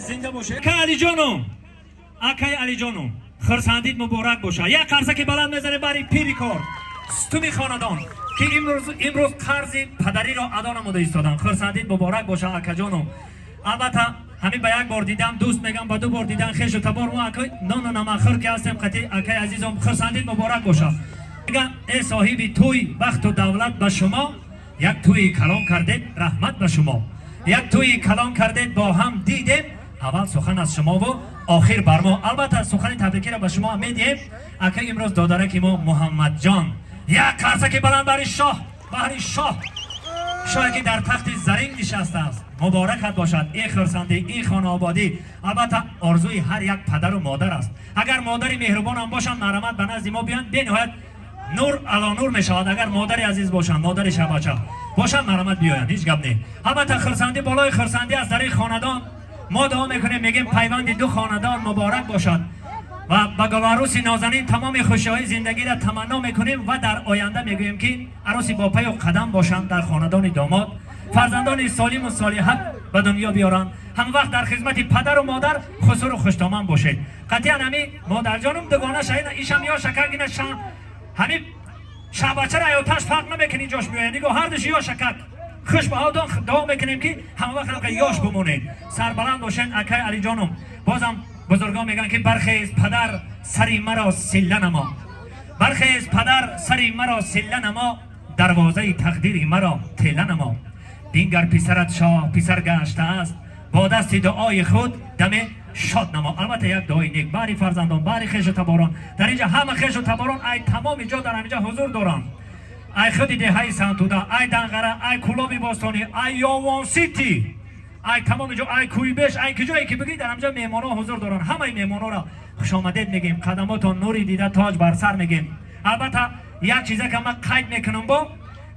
زنده باشه. که علی جانم، اکای علی جانم، خرسندید مبارک باشه. یک قرصه که بلند میزنه برای پیری کار ستومی خاندان که امروز قرض پدری را ادا نموده ایستادن. خرسندید مبارک باشه اکا جانم. البته همین به یک بار دیدم دوست میگم، به دو بار دیدن خیش و تبار ما اکای نان نمخر که هستم قطعی اکای عزیزم. خرسندید مبارک باشه. میگم ای صاحبی توی وقت و دولت به شما، یک توی کلام کردید رحمت به شما. یک توی کلام کردید با هم دیدیم، اول سخن از شما و آخر بر ما. البته سخن تبریکی را به شما میدیم. اکای امروز داداره که ما محمد جان یک قرصه که بلند برای شاه شاهی که در تخت زرین نشسته است. مبارکت باشد ای خرسندی، ای خانه آبادی. البته آرزوی هر یک پدر و مادر است. اگر مادری مهربان هم باشن مرحمت به نزد ما بیان، به نهایت نور علا نور می شود. اگر مادری عزیز باشن، مادر شباچه باشن مرحمت بیاین، هیچ گپ نه. البته خرسندی بالای خرسندی از در این خاندان ما دعا میکنیم، میگیم پیوند دو خاندان مبارک باشد و با گوهروس نازنین تمام خوشی‌های زندگی را تمنا میکنیم و در آینده میگوییم که عروسی با پی و قدم باشند در خاندان داماد، فرزندان سالم و صالحات به دنیا بیارند، هم وقت در خدمت پدر و مادر خسرو و خوشتامان باشید. قطعا همین مادر جانم دگانه شاید ایشم یا شکرگینه همین شبچه را ایوتاش فرق نمیکنی جاش بیاین دیگه هر دش یا شکر خوش به ها دعا میکنیم که همه وقت هم که یاش بمونید. سربلند باشین اکای علی جانم. بازم بزرگان میگن که برخیز پدر سری مرا سله نما، برخیز پدر سری مرا سله نما، دروازه تقدیر مرا تله نما. بینگر پسرت شاه پسر گشته است، با دست دعای خود دم شاد نما. البته یک دعای نیک باری فرزندان، باری خیش و تباران در اینجا، همه خیش و تباران ای تمام جا در اینجا حضور دارن. ای خودی دهی سنتودا، ای دنغره، ای کلابی باستانی، ای یاوان سیتی، ای تمام جا، ای کویبش، ای که جایی که بگی در اینجا میمونا حضور دارن. همه میمونا را خوش آمدید میگیم، قدماتون نوری دیده تاج بر سر میگیم. البته یک چیزی که من قید میکنم، با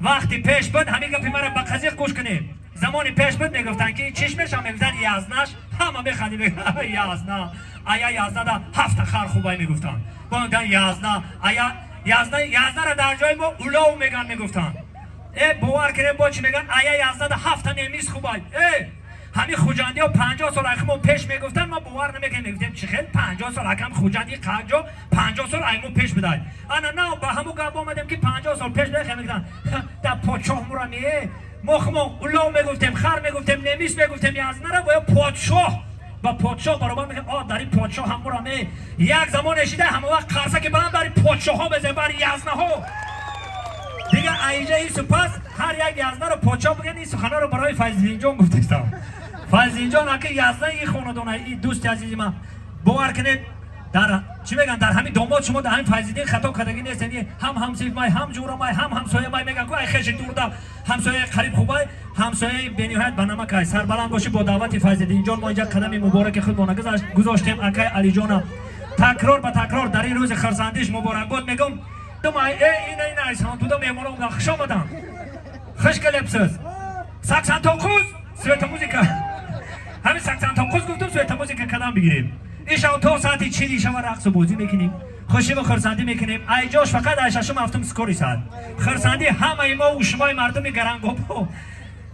وقتی پیش بود همین گپی مرا به قضیه گوش کنید. زمانی پیش بود میگفتن که چشمش هم میگفتن یازنش، همه میخندی میگفتن یازنه، آیا یازنه دا هفت خر خوبای میگفتن. گفتن یازنه، آیا یازنه را در جای ما اولاو میگن میگفتن. ای باور کنید با چی میگن؟ آیا یازنه دا هفت نمیز خوبای. همین خوجندی ها 50 سال اخمون پیش میگفتن، ما باور نمیکنیم. میگفتیم چه خیلی 50 سال اخم خوجندی قجا 50 سال اخمون پیش بدای. انا نه با همون گپ اومدیم که 50 سال پیش بخیم میگفتن در پادشاه مرا میه مخمون اولاو میگفتیم، خر میگفتیم، نمیز میگفتیم، یازنه را باید پادشاه با پادشاه برابر میگه. در این پادشاه هم مرا می یک زمان اشیده همه وقت قرصه که برام برای پادشاه ها بزنیم، برای یازنه ها دیگه ایجا این سپس هر یک یازنه رو پادشاه بگن. این سخنه رو برای فیض‌الدین جان گفتم. فیض‌الدین جان که یازنه این خاندان این دوست عزیز من باور کنید در چی میگن در همین داماد شما در همین فیض‌الدین خطا کردگی نیستن. هم همسایه مای، هم جورا مای، هم همسایه مای میگن که ای خیش دور دا همسایه قریب خوبای، همسایه بنیهایت بنمک. سر بلند باشی با دعوت فیض‌الدین جان ما اینجا قدم مبارک خودمون گذاشتیم. اکای علی جان تکرار به تکرار در این روز خرسندیش مبارک باد میگم. دو مای این ایسان تو دو میمونم خوش آمدن، خوش کلپسز ساکسان توکوز سویت موزیکا. همین ساکسان توکوز گفتم سویت موزیکا کدام بگیریم. ایشان تا ساعتی چیلی شما رقص و بازی میکنیم، خوشی و خرسندی میکنیم. ای جاش فقط ای ششم هفتم سکوری ساعت خرسندی همه ما و شمای مردم گرنگوپو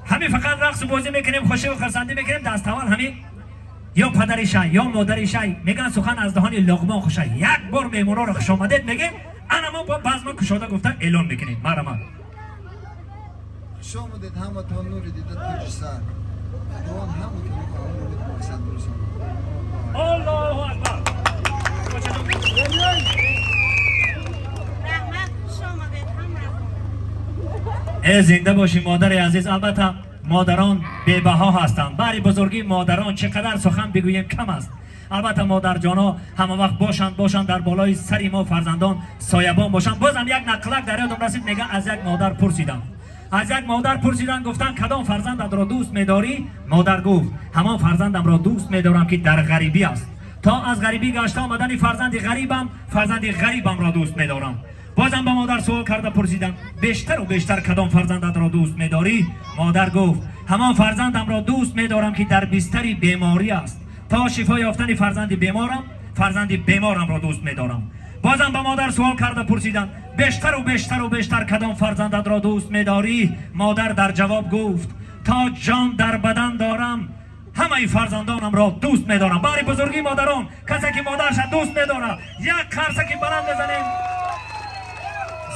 همین فقط رقص و بازی میکنیم، خوشی و خرسندی میکنیم. دست اول همین یا پدری شای یا مادری شای میگن سخن از دهان لقمان خوشه. یک بار میمونا رو خوش آمدید میگیم، انا ما با بزم کشاده گفتن اعلان میکنیم. مرحمت خوش آمدید همه تا نوری دیده توی سر دوان همه که میکنم مقصد برسان. الله اکبر. رحمت خوش آمدید همراه. ای زنده باشی مادر عزیز. البته مادران بی‌بها هستند، برای بزرگی مادران چقدر سخن بگوییم کم است. البته مادر جانا همه وقت باشند در بالای سری ما فرزندان سایبان باشند. بازم یک نقلک در یادم رسید، میگه از یک مادر پرسیدم گفتن کدام فرزندت را دوست می‌داری؟ مادر گفت همان فرزندم را دوست می‌دارم که در غریبی است. تا از غریبی گشته آمدن فرزند غریبم را دوست می‌دارم. بازم به مادر سوال کرده پرسیدم بیشتر و بیشتر کدام فرزندت را دوست می‌داری؟ مادر گفت همان فرزندم را دوست می‌دارم که در بستری بیماری است. تا شفا یافتن فرزند بیمارم را دوست می‌دارم. بازم به مادر سوال کرده پرسیدم بیشتر و بیشتر کدام فرزندت را دوست می‌داری؟ مادر در جواب گفت تا جان در بدن دارم همه فرزندانم را دوست می‌دارم. برای بزرگی مادران، کسی که مادرش دوست می‌داره یک قرصکی بلند بزنیم.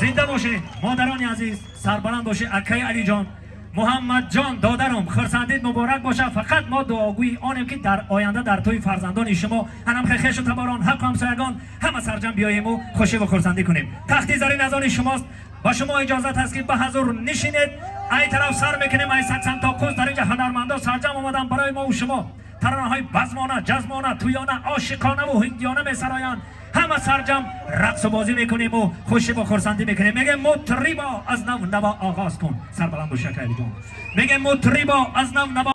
زنده باشه مادران عزیز، سربلند باشه. اکای علی جان، محمد جان دادرم، خرسندید مبارک باشه. فقط ما دعاگوی آنیم که در آینده در توی فرزندان شما انم خیش و تباران حق و همسایگان همه سرجم بیاییم و خوشی و خرسندی کنیم. تختی زرین از آن شماست. با شما اجازت هست که به حضور نشینید. ای طرف سر میکنیم. ای 100 تا کوز در اینجا هنرمندا سرجم آمدن برای ما و شما. ترانه‌های بزمانه، جزمانه، تویانه، عاشقانه و هندیانه میسرایند. همه سرجم رقص و بازی میکنیم و خوشی و خرسندی میکنیم. میگه مطربا از نو نوا آغاز کن. سر بلند باشه علی جان. میگه مطربا از نو نوا